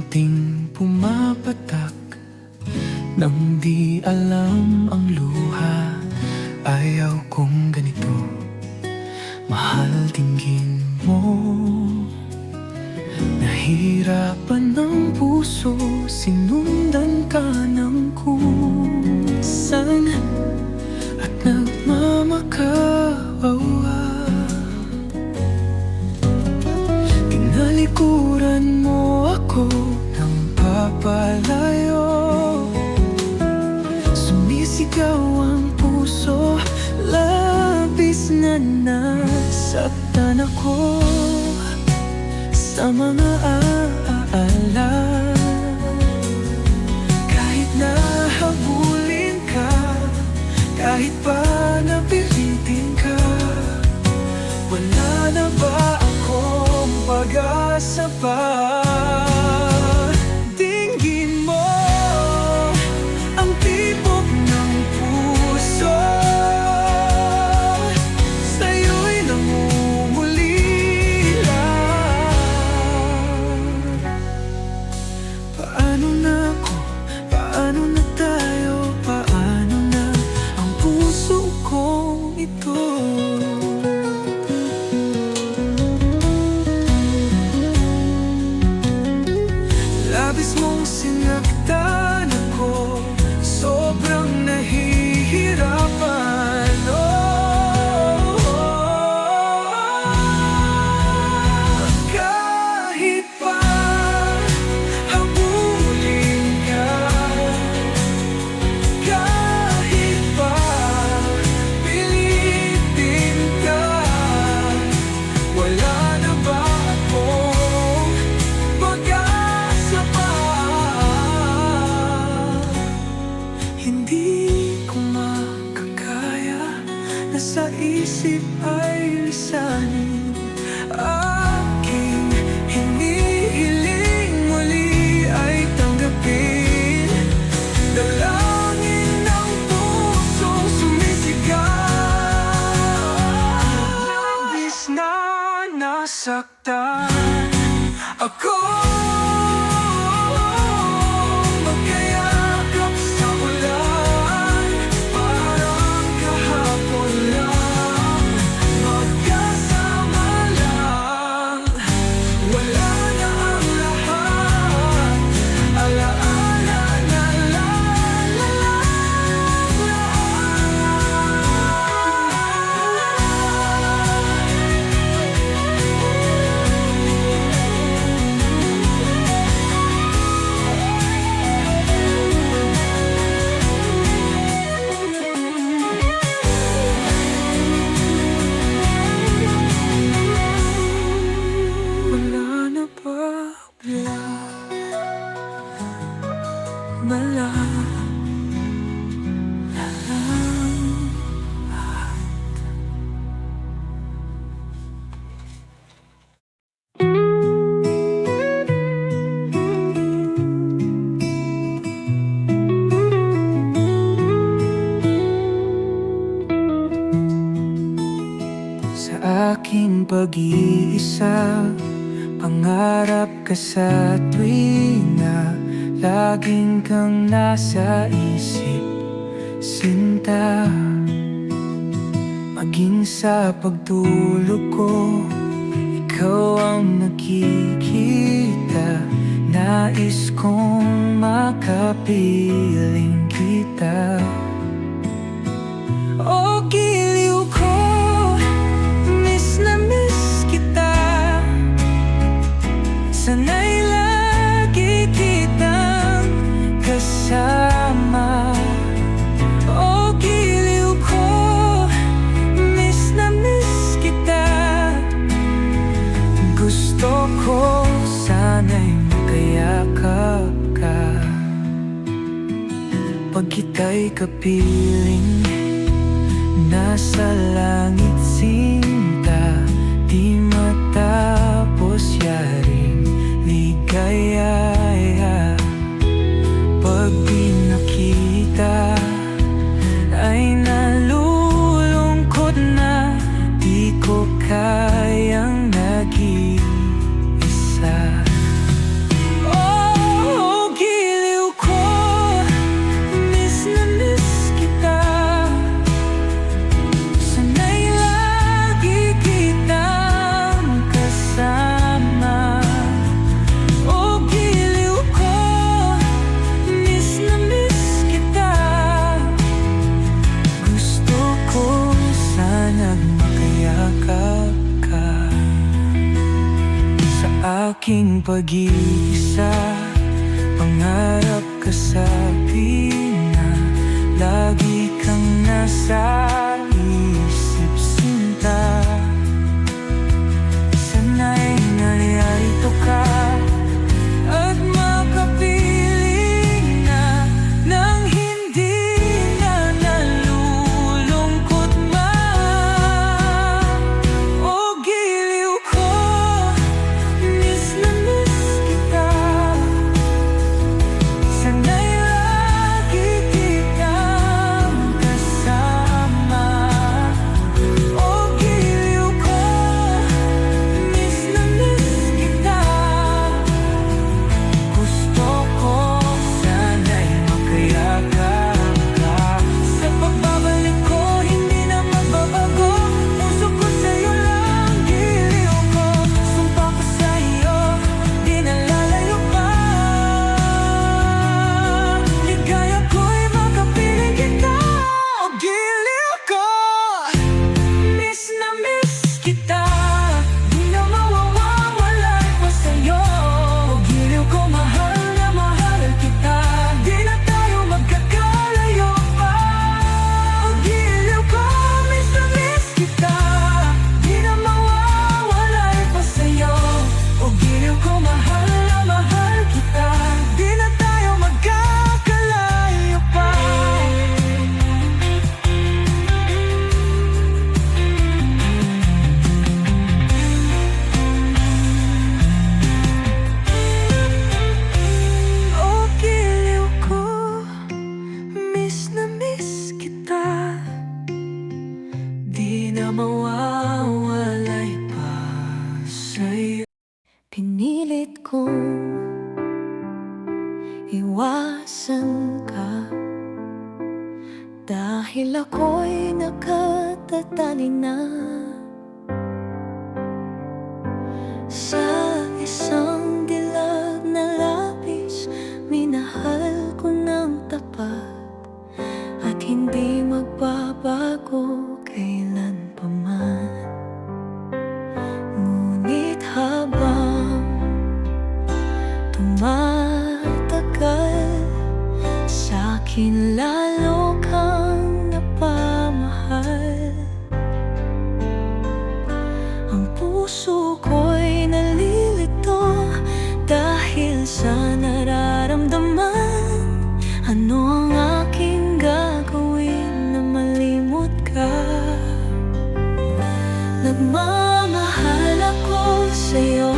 unting pumapatak nang di alam ang luha. Ayaw kong ganito, mahal tingin mo. Nahirapan ng puso, sinundan ka ng kusan at nagmamakawawa. Tinalikuran mo ako ng papalayo. Sumisigaw ang puso, labis na nasaktan ako sa mga alaala. Kahit nahabulin ka, kahit pa napilitin ka, wala na ba akong pag-asa pa? Tingin mo ang tibok ng puso, sa'yo'y nangungulila. Paano na ako? Paano na tayo? Paano na ang puso kong ito? Labis mong sinaktan ako, sobrang nahihirapan. Kahit pa habulin ka, kahit pa pilitin ka, wala na ba akong pag-asa pa? Hindi ko makakaya na sa isip ay lisanin aking hinihiling muli ay tanggapin. Dalangin ng pusong sumisigaw, labis na nasaktan ako. Magkayakap sa ulan, parang kahapon lang, magkasama lang. Wala na ang lahat, alaala na lang. Wala na ba bigla, sa aking pag-iisa, pangarap ka sa tuwina, laging kang nasa isip, sinta. Maging sa pagtulog ko, ikaw ang nakikita. Nais kong makapiling kita. O giliw ko, miss na miss kita. Sana'y lagi kitang kasama. O giliw ko, miss na miss kita. Gusto ko sana'y makayakap ka. Pag kita'y kapiling, nasa langit sinta, di matapos yaring ligaya. Pag di nakita, ay nalulungkot na, di ko kayang nag-iisa. Oh, pag-iisa. Pangarap ka sa pina, lagi kang nasa isip sinta. Sana'y narito ka at makapiling na nang hindi na nalulungkot man. O giliw ko, miss na miss kita. Sana'y lagi kitang kasama. O giliw ko, miss na miss kita. Gusto ko sana'y makayakap ka. Sa pagbabalik ko, hindi na magbabago. Puso ko sa'yo lang, giliw ko. Sumpa ko sa'yo, di na lalayo pa. Ligaya ko'y makapiling kita. O giliw ko, miss na miss kita. Di na mawawala pa sa'yo. O giliw ko, mahal na mahal kita. Di na tayo magkakalayo pa. O giliw ko, miss na miss kita. Di na mawawala pa sa'yo. O giliw ko, mahal na mahal kita. Di na tayo magkakalayo pa. O giliw ko, miss na miss kita. Di na mawawalay pa sa'yo. Pinilit kong iwasan ka dahil ako'y nakatatali na sa isang dilag na lapis. Minahal ko ng tapat at hindi magbabago kailan pa man. Ngunit habang tumatagal, sa'kin lalo kang napamahal. Ang puso ko'y nalilito dahil sa nararamdaman. Ano ang aking gagawin na malimot ka? Nagmamahal ako sa'yo,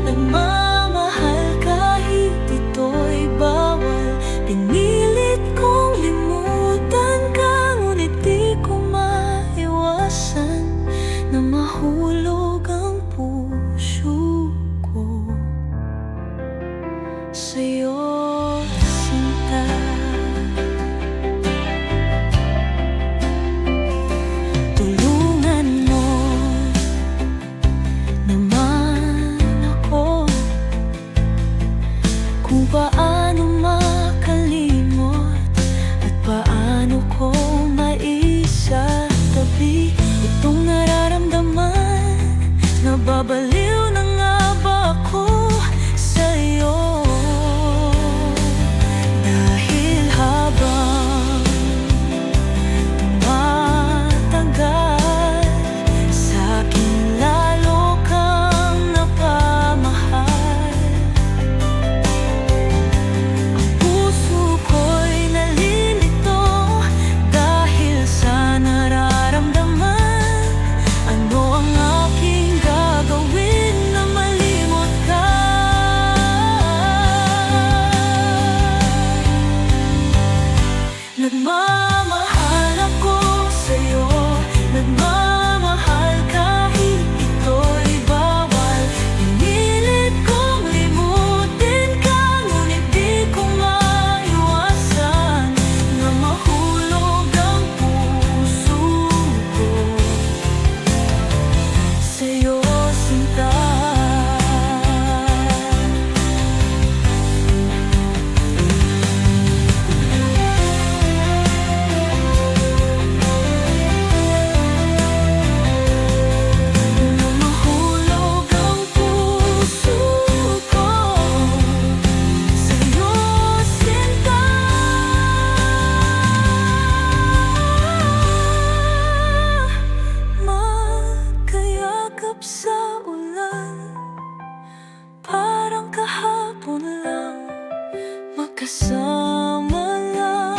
nagmamahal kahit ito'y bawal. Pinilit kong limutan ka, ngunit di ko maiwasan na mahulog ang puso ko sa'yo, sinta. Tulungan mo naman ako kung paano makalimot at paano ko maisatabi itong nararamdaman. Nababaliw na nga ba ako sa'yo? Dahil habang tumatagal, sa'kin lalo kang napamahal. Ang puso ko'y nalilito dahil sa nararamdaman. Ano ang aking gagawin kasama lang.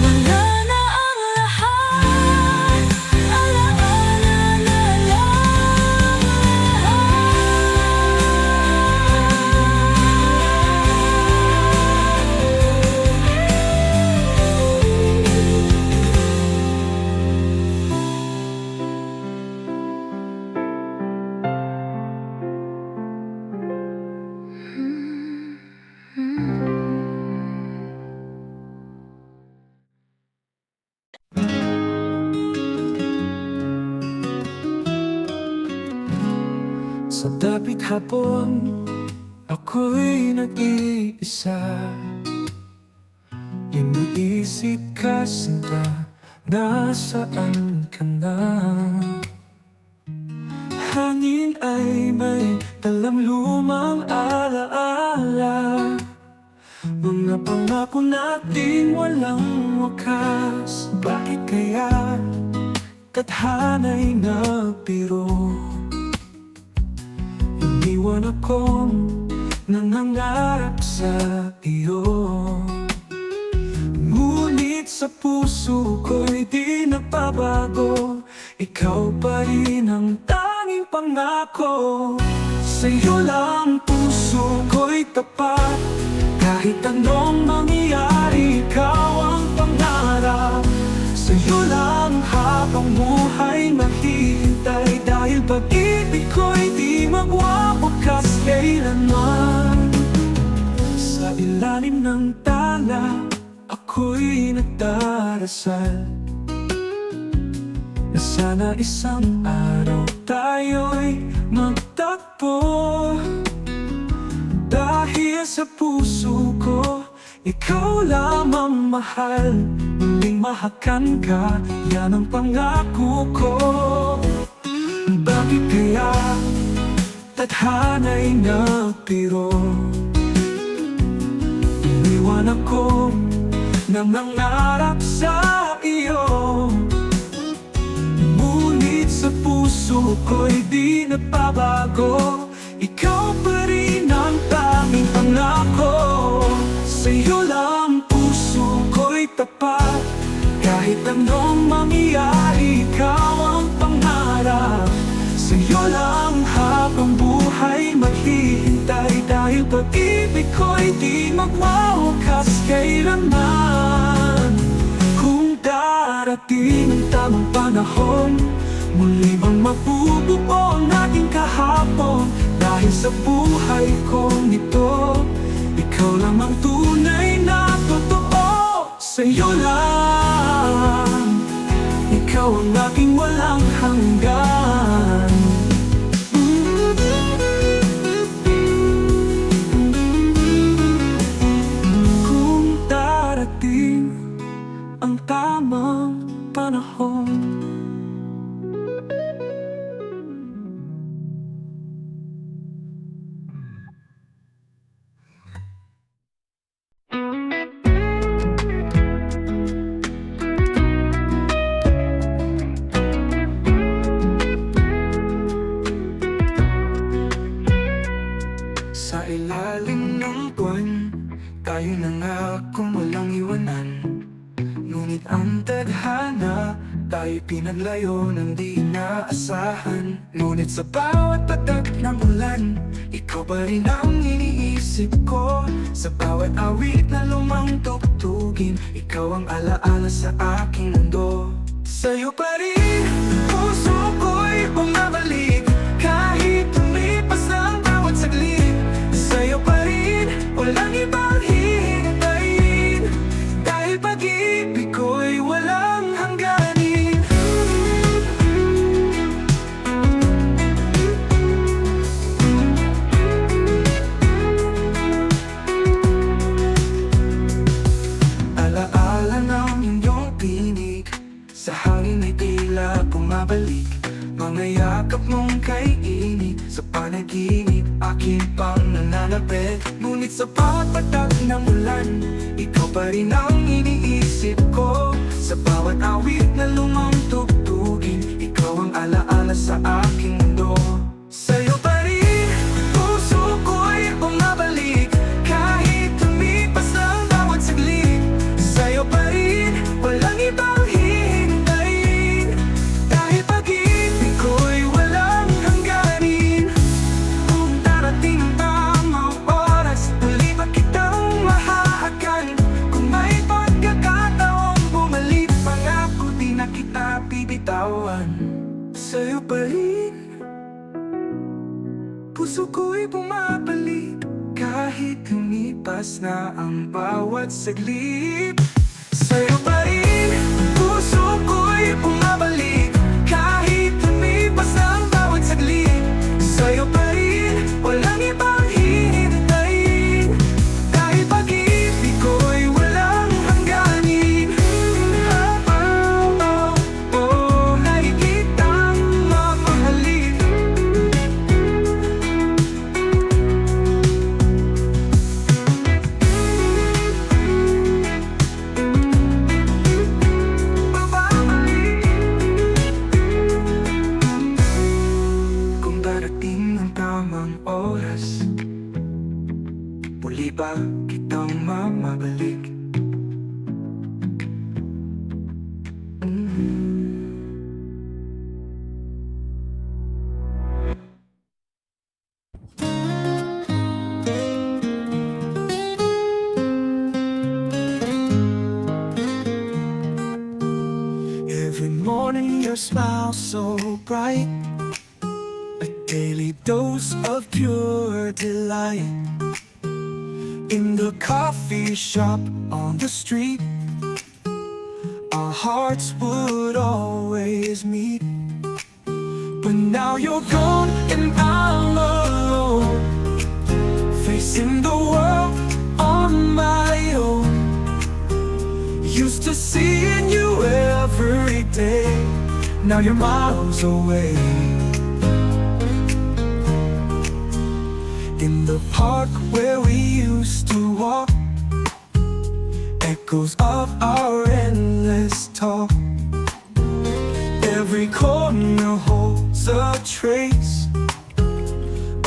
Wala na ang lahat, alaala na lang Sa dapit hapon, ako'y nag-iisa. Iniisip ka sinta, nasaan ka na? Hangin ay may dalang lumang alaala, mga pangako natin walang wakas. Bakit kaya tadhana'y nagbiro? Iniwan akong nangangarap sa iyo, ngunit sa puso ko'y di nagbabago. Ikaw pa rin ang tanging pangako. Sa'yo lang puso ko'y tapat, kahit anong mangyari, ikaw ang pangarap. Sa'yo lang habang buhay maghihintay, dahil pag-ibig ko'y di magwawakas kailanman. Sa ilalim ng tala, ako'y nagdarasal na sana isang araw tayo'y magtagpo. Dahil sa puso ko, ikaw lamang mahal. Muling mahakan ka, yan ang pangako ko. Bakit kaya tadhana'y nagbiro? Iniwan ako nangangarap sa iyo, ngunit sa puso ko'y di nagbabago. Ikaw pa rin ang tanging pangako. Sa'yo lang puso ko'y tapat, kahit anong mangyari, ikaw ang pangarap. Sa'yo lang habang buhay maghihintay, dahil pag-ibig ko'y di magwawakas kailanman. Kung darating ang tamang panahon, muli bang mabubuo ang ating kahapon? Dahil sa buhay kong ito, ikaw lang ang tunay na totoo. Sa'yo lang, ikaw ang aking walang hanggan. Kung darating ang tamang panahon, sa ilalim ng buwan, tayo nangakong walang iwanan. Ngunit ang tadhana, tayo'y pinaglayo ng di inaasahan. Ngunit sa bawat patak ng ulan, ikaw pa rin ang iniisip ko. Sa bawat awit na lumang tugtugin, ikaw ang alaala sa aking mundo. Sa'yo pa rin, puso ko'y bumabalik, kahit tumipas ang bawat saglit. Sa'yo pa rin, walang ibang hihintayin, dahil pag-ibig ko'y walang hangganin. Alaala ng inyong tinig, sa hangin ay tila bumabalik. Mga yakap mong kaiinit, sa panaginip aking pang nananapit. Ngunit sa bawat patak ng ulan, ikaw pa rin ang iniisip ko. Sa bawat awit na lumang tugtugin, ikaw ang alaala sa aking mundo. Sa'yo pa rin, puso ko'y bumabalik, kahit tumipas kahit lumipas na ang bawat saglit. Sa'yo pa rin, puso ko'y bumabalik, kahit lumipas na ang bawat saglit. Sa'yo pa rin, walang ibang hihintayin, kahit pag-ibig ko'y walang hangganin. Lagi kitang mamahalin. Kung darating ang tamang oras, muli ba kitang mamabalik? Every morning your smile so bright, a daily dose of pure delight. In the coffee shop on the street, our hearts would always meet. But now you're gone and I'm alone, facing the world on my own. Used to seeing you every day, now you're miles away. In the park where we used to walk, echoes of our endless talk. Every corner holds a trace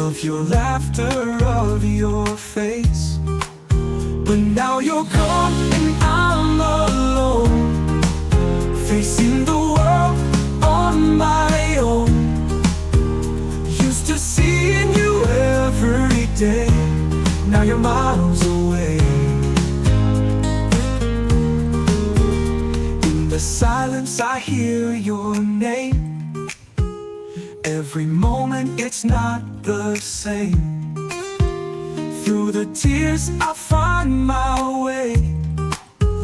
of your laughter, of your face. But now you're gone and I'm alone, facing the world on my own. Used to seeing you every day, now you're miles away. In the silence I hear your name, every moment it's not the same. Through the tears I find my way,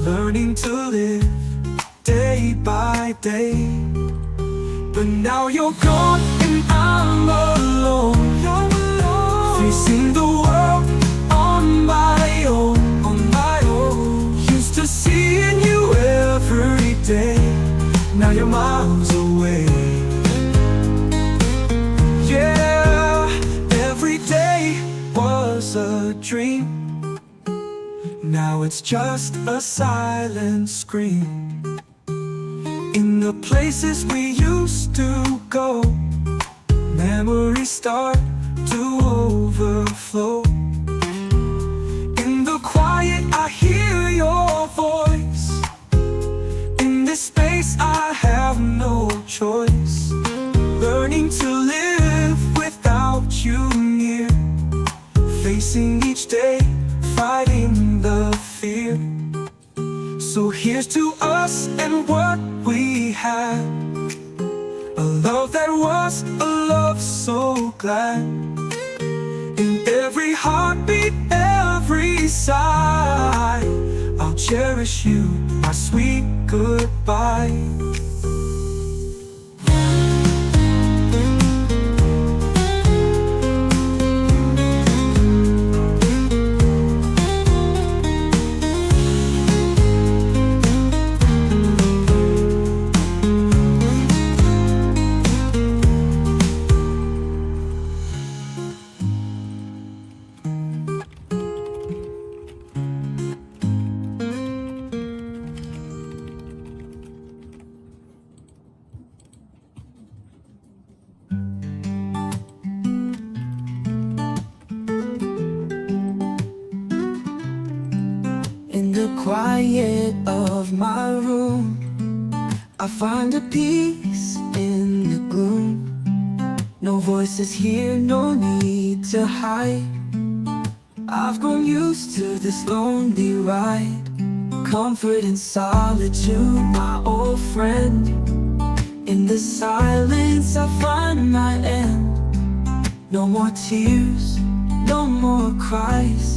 learning to live day by day. But now you're gone and I'm alone, facing the world on my own, Used to seeing you every day, now you're miles away. Yeah, every day was a dream, now it's just a silent scream. In the places we used to go, memories start to overflow. In the quiet I hear your voice, in this space I have no choice. Learning to live without you near, facing each day, fighting the fear. So here's to us and what we had, a love that was a love so glad. In every heartbeat, every sigh, I'll cherish you, my sweet goodbye. In the quiet of my room, I find a peace in the gloom. No voices here, no need to hide. I've grown used to this lonely ride. Comfort in solitude, my old friend. In the silence I find my end. No more tears, no more cries.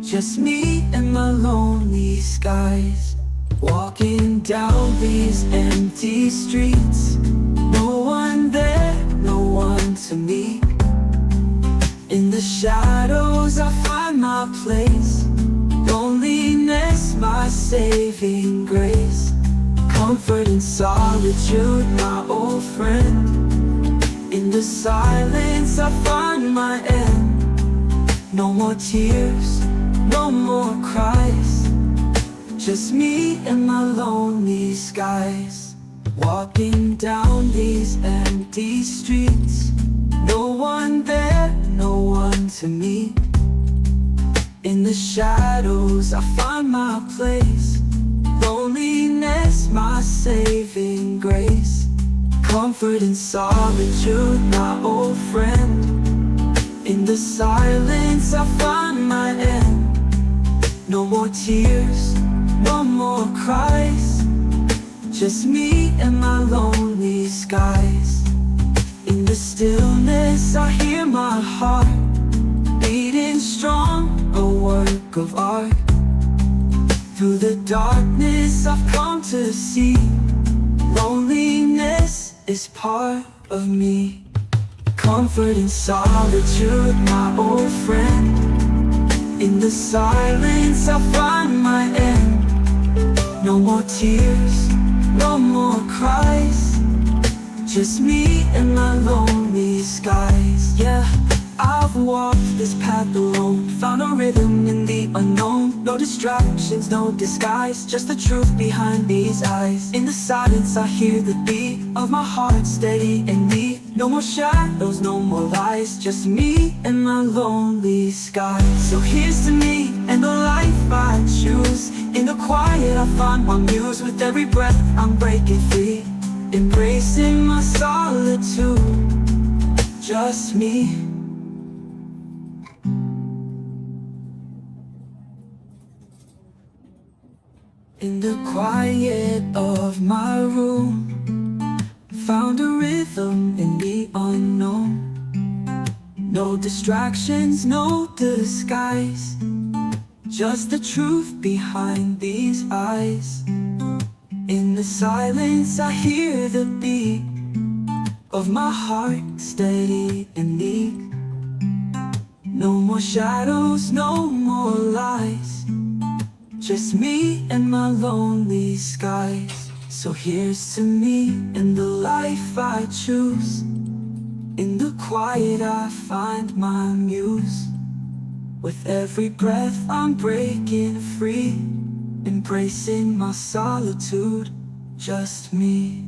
Just me and my lonely skies. Walking down these empty streets, no one there, no one to meet. In the shadows I find my place, loneliness my saving grace. Comfort in solitude, my old friend. In the silence I find my end. No more tears, no more cries, just me and my lonely skies. Walking down these empty streets, no one there, no one to meet. In the shadows I find my place, loneliness my saving grace. Comfort in solitude, my old friend. In the silence I find my end. No more tears, no more cries, just me and my lonely skies. In the stillness I hear my heart beating strong, a work of art. Through the darkness I've come to see, loneliness is part of me. Comfort in solitude, my old friend. In the silence I find my end. No more tears, no more cries, just me and my lonely skies. Yeah, I've walked this path alone, found a rhythm in the unknown. No distractions, no disguise, just the truth behind these eyes. In the silence I hear the beat of my heart steady and neat. No more shadows, no more lies, just me and my lonely skies. So here's to me and the life I choose. In the quiet I find my muse. With every breath I'm breaking free, embracing my solitude, just me. In the quiet of my room, found a rhythm in the unknown. No distractions, no disguise, just the truth behind these eyes. In the silence I hear the beat of my heart steady and neat. No more shadows, no more lies, just me and my lonely skies. So here's to me and the life I choose. In the quiet I find my muse. With every breath I'm breaking free, embracing my solitude, just me.